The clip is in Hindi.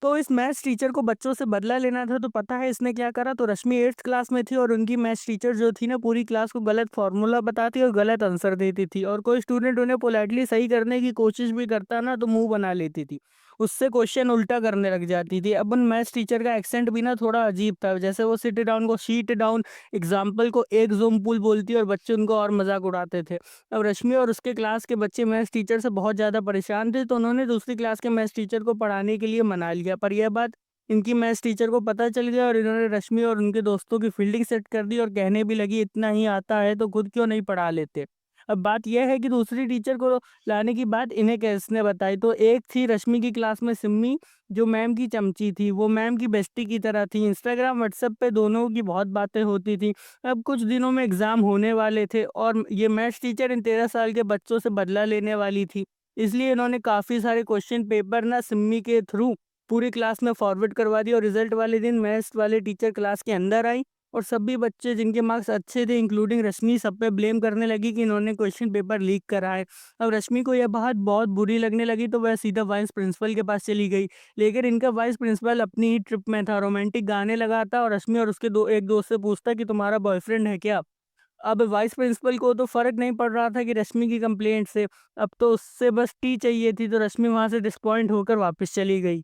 तो इस मैथ्स टीचर को बच्चों से बदला लेना था, तो पता है इसने क्या करा? तो रश्मि 8th क्लास में थी और उनकी मैथ्स टीचर जो थी ना, पूरी क्लास को गलत फ़ॉर्मूला बताती और गलत आंसर देती थी, और कोई स्टूडेंट उन्हें पोलाइटली सही करने की कोशिश भी करता ना, तो मुँह बना लेती थी। उससे क्वेश्चन उल्टा करने लग जाती थी। अब उन मैथ्स टीचर का एक्सेंट भी ना थोड़ा अजीब था, जैसे वो सिट डाउन को शीट डाउन, एग्ज़ाम्पल को एग्ज़ाम्पुल बोलती और बच्चे उनको और मज़ाक उड़ाते थे। अब रश्मि और उसके क्लास के बच्चे मैथ्स टीचर से बहुत ज़्यादा परेशान थे, तो उन्होंने दूसरी क्लास के मैथ्स टीचर को पढ़ाने के लिए मना लिया। पर यह बात इनकी मैथ्स टीचर को पता चल गया और इन्होंने रश्मि और उनके दोस्तों की फील्डिंग सेट कर दी और कहने भी लगी, इतना ही आता है तो खुद क्यों नहीं पढ़ा लेते। अब बात यह है कि दूसरी टीचर को लाने की बात इन्हें किसने बताई? तो एक थी रश्मि की क्लास में सिम्मी, जो मैम की चमची थी। वो मैम की बेस्टी की तरह थी। इंस्टाग्राम व्हाट्सएप पे दोनों की बहुत बातें होती थी। अब कुछ दिनों में एग्ज़ाम होने वाले थे और ये मैथ्स टीचर इन 13 साल के बच्चों से बदला लेने वाली थी। इसलिए इन्होंने काफ़ी सारे क्वेश्चन पेपर ना सिम्मी के थ्रू पूरी क्लास में फॉरवर्ड करवा दिया, और रिजल्ट वाले दिन मैथ्स वाले टीचर क्लास के अंदर आई और सभी बच्चे जिनके मार्क्स अच्छे थे इंक्लूडिंग रश्मि, सब पे ब्लेम करने लगी कि इन्होंने क्वेश्चन पेपर लीक करा है। अब रश्मि को यह बात बहुत बुरी लगने लगी, तो वह सीधा वाइस प्रिंसिपल के पास चली गई। लेकिन इनका वाइस प्रिंसिपल अपनी ही ट्रिप में था, रोमांटिक गाने लगाता और रश्मि और उसके दो एक दोस्त से पूछता कि तुम्हारा बॉयफ्रेंड है क्या? अब वाइस प्रिंसिपल को तो फ़र्क नहीं पड़ रहा था कि रश्मि की कंप्लेंट से, अब तो उससे बस टी चाहिए थी, तो रश्मि वहाँ से डिसअपॉइंट होकर वापस चली गई।